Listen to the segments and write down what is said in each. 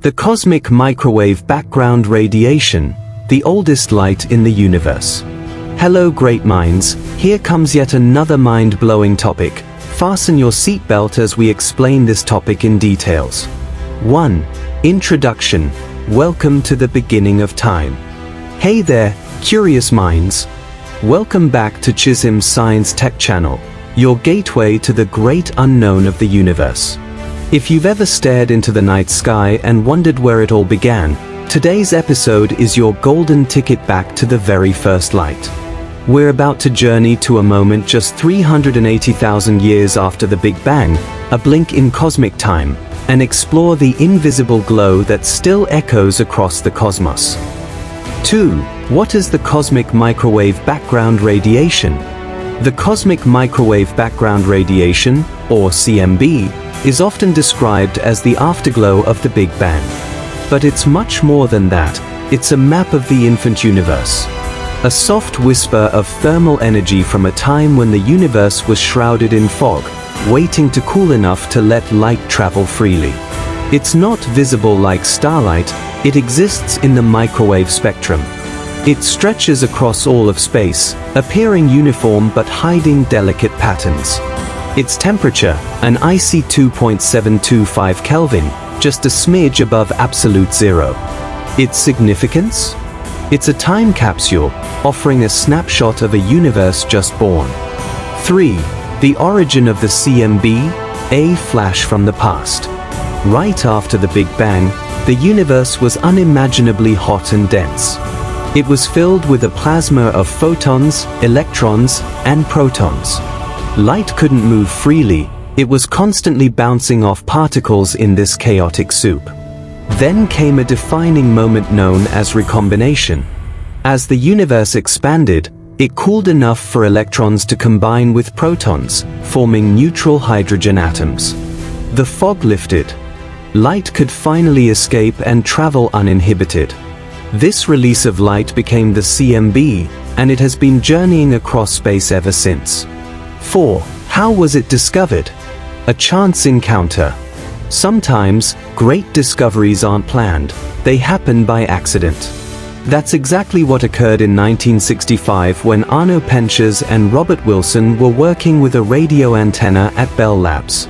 The cosmic microwave background radiation, the oldest light in the universe. Hello great minds, here comes yet another mind-blowing topic. Fasten your seatbelt as we explain this topic in details. 1. Introduction. Welcome to the beginning of time. Hey there, curious minds. Welcome back to CHIZHIM Science Tech channel, your gateway to the great unknown of the universe. If you've ever stared into the night sky and wondered where it all began, today's episode is your golden ticket back to the very first light. We're about to journey to a moment just 380,000 years after the Big Bang, a blink in cosmic time, and explore the invisible glow that still echoes across the cosmos. 2. What is the cosmic microwave background radiation? The cosmic microwave background radiation, or CMB, is often described as the afterglow of the Big Bang. But it's much more than that. It's a map of the infant universe. A soft whisper of thermal energy from a time when the universe was shrouded in fog, waiting to cool enough to let light travel freely. It's not visible like starlight, it exists in the microwave spectrum. It stretches across all of space, appearing uniform but hiding delicate patterns. Its temperature, an icy 2.725 Kelvin, just a smidge above absolute zero. Its significance? It's a time capsule, offering a snapshot of a universe just born. 3. The origin of the CMB, a flash from the past. Right after the Big Bang, the universe was unimaginably hot and dense. It was filled with a plasma of photons, electrons, and protons. Light couldn't move freely, it was constantly bouncing off particles in this chaotic soup. Then came a defining moment known as recombination. As the universe expanded, it cooled enough for electrons to combine with protons, forming neutral hydrogen atoms. The fog lifted. Light could finally escape and travel uninhibited. This release of light became the CMB, and it has been journeying across space ever since. 4. How was it discovered? A chance encounter. Sometimes, great discoveries aren't planned, they happen by accident. That's exactly what occurred in 1965 when Arno Penzias and Robert Wilson were working with a radio antenna at Bell Labs.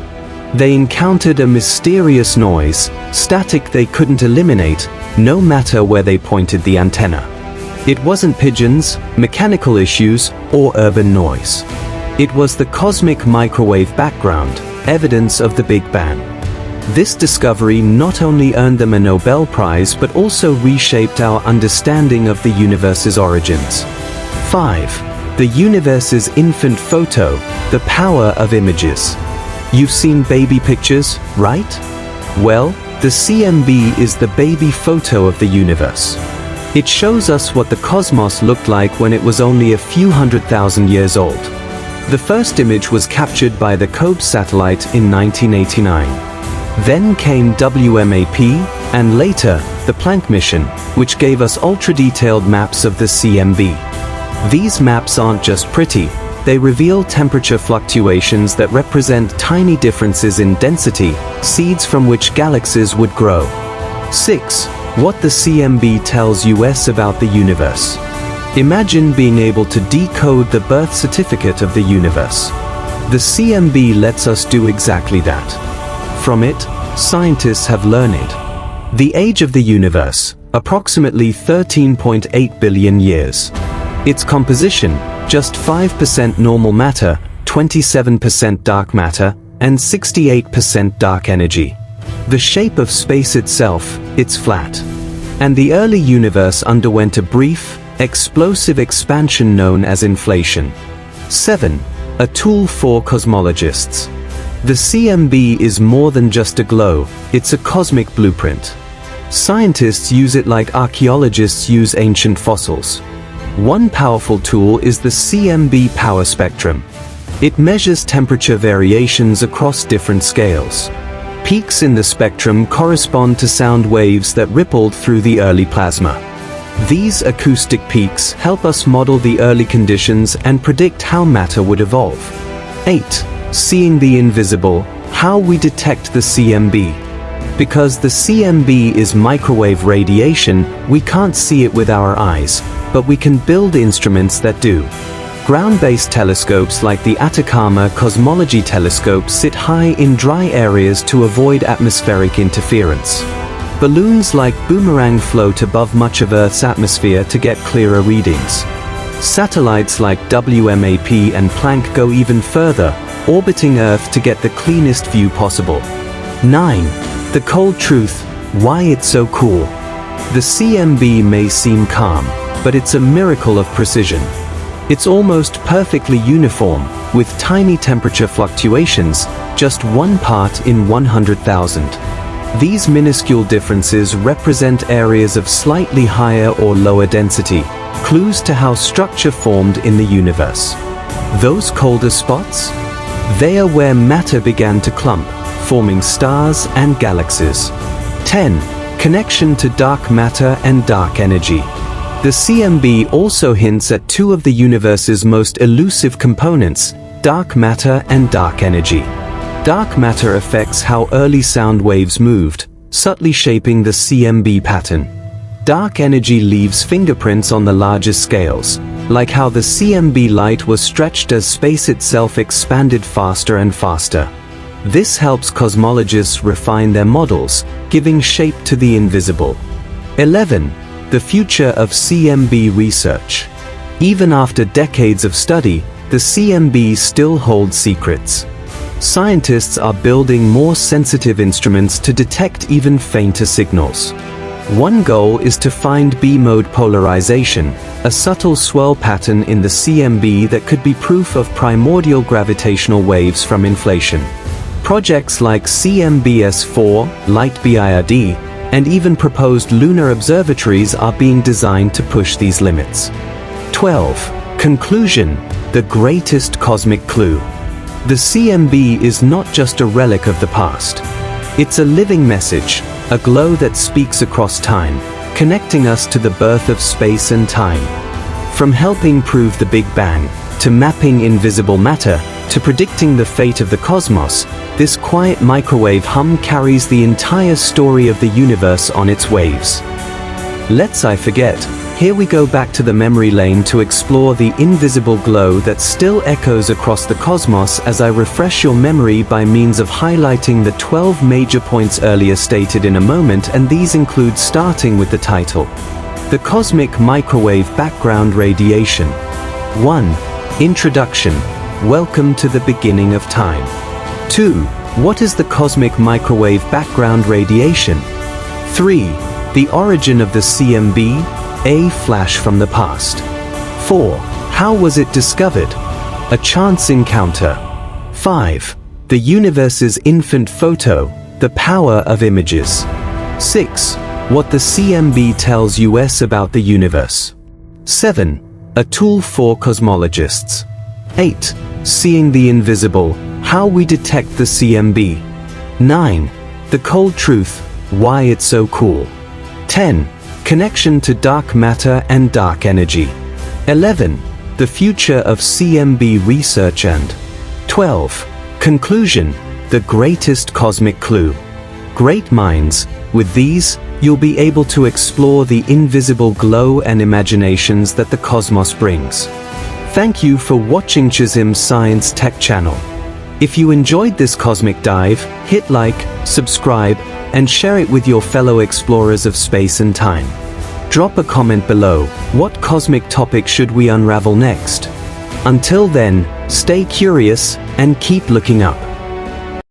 They encountered a mysterious noise, static they couldn't eliminate, no matter where they pointed the antenna. It wasn't pigeons, mechanical issues, or urban noise. It was the cosmic microwave background, evidence of the Big Bang. This discovery not only earned them a Nobel Prize but also reshaped our understanding of the universe's origins. 5. The universe's infant photo, the power of images. You've seen baby pictures, right? Well, the CMB is the baby photo of the universe. It shows us what the cosmos looked like when it was only a few 100,000 years old. The first image was captured by the COBE satellite in 1989. Then came WMAP, and later, the Planck mission, which gave us ultra-detailed maps of the CMB. These maps aren't just pretty, they reveal temperature fluctuations that represent tiny differences in density, seeds from which galaxies would grow. 6. What the CMB tells us about the universe. Imagine being able to decode the birth certificate of the universe. The CMB lets us do exactly that. From it, scientists have learned. The age of the universe, approximately 13.8 billion years. Its composition, just 5% normal matter, 27% dark matter, and 68% dark energy. The shape of space itself, it's flat. And the early universe underwent a brief, explosive expansion known as inflation. 7. A tool for cosmologists. The CMB is more than just a glow, it's a cosmic blueprint. Scientists use it like archaeologists use ancient fossils. One powerful tool is the CMB power spectrum. It measures temperature variations across different scales. Peaks in the spectrum correspond to sound waves that rippled through the early plasma. These acoustic peaks help us model the early conditions and predict how matter would evolve. 8. Seeing the invisible, how we detect the CMB. Because the CMB is microwave radiation, we can't see it with our eyes, but we can build instruments that do. Ground-based telescopes like the Atacama Cosmology telescope sit high in dry areas to avoid atmospheric interference. Balloons like Boomerang float above much of Earth's atmosphere to get clearer readings. Satellites like WMAP and Planck go even further, orbiting Earth to get the cleanest view possible. 9. The cold truth, why it's so cool. The CMB may seem calm, but it's a miracle of precision. It's almost perfectly uniform, with tiny temperature fluctuations, just 1 part in 100,000. These minuscule differences represent areas of slightly higher or lower density, clues to how structure formed in the universe. Those colder spots? They are where matter began to clump, forming stars and galaxies. 10. Connection to dark matter and dark energy. The CMB also hints at two of the universe's most elusive components, dark matter and dark energy. Dark matter affects how early sound waves moved, subtly shaping the CMB pattern. Dark energy leaves fingerprints on the largest scales, like how the CMB light was stretched as space itself expanded faster and faster. This helps cosmologists refine their models, giving shape to the invisible. 11. The future of CMB research. Even after decades of study, the CMB still holds secrets. Scientists are building more sensitive instruments to detect even fainter signals. One goal is to find B-mode polarization, a subtle swirl pattern in the CMB that could be proof of primordial gravitational waves from inflation. Projects like CMBS-4, Light BIRD, and even proposed lunar observatories are being designed to push these limits. 12. Conclusion: the greatest cosmic clue. The CMB is not just a relic of the past. It's a living message, a glow that speaks across time, connecting us to the birth of space and time. From helping prove the Big Bang, to mapping invisible matter, to predicting the fate of the cosmos, this quiet microwave hum carries the entire story of the universe on its waves. Let's I forget, here we go back to the memory lane to explore the invisible glow that still echoes across the cosmos as I refresh your memory by means of highlighting the 12 major points earlier stated in a moment, and these include, starting with the title, the cosmic microwave background radiation. 1. Introduction. Welcome to the beginning of time. 2. What is the cosmic microwave background radiation? 3. The origin of the CMB, a flash from the past. 4. How was it discovered? A chance encounter. 5. The universe's infant photo, the power of images. 6. What the CMB tells us about the universe. 7. A tool for cosmologists. 8. Seeing the invisible, how we detect the CMB. 9. The cold truth, why it's so cool. 10. Connection to dark matter and dark energy. 11. The future of CMB research. And 12. Conclusion, the greatest cosmic clue. Great minds, with these, you'll be able to explore the invisible glow and imaginations that the cosmos brings. Thank you for watching CHIZHIM Science Tech channel. If you enjoyed this cosmic dive, hit like, subscribe, and share it with your fellow explorers of space and time. Drop a comment below, what cosmic topic should we unravel next? Until then, stay curious, and keep looking up.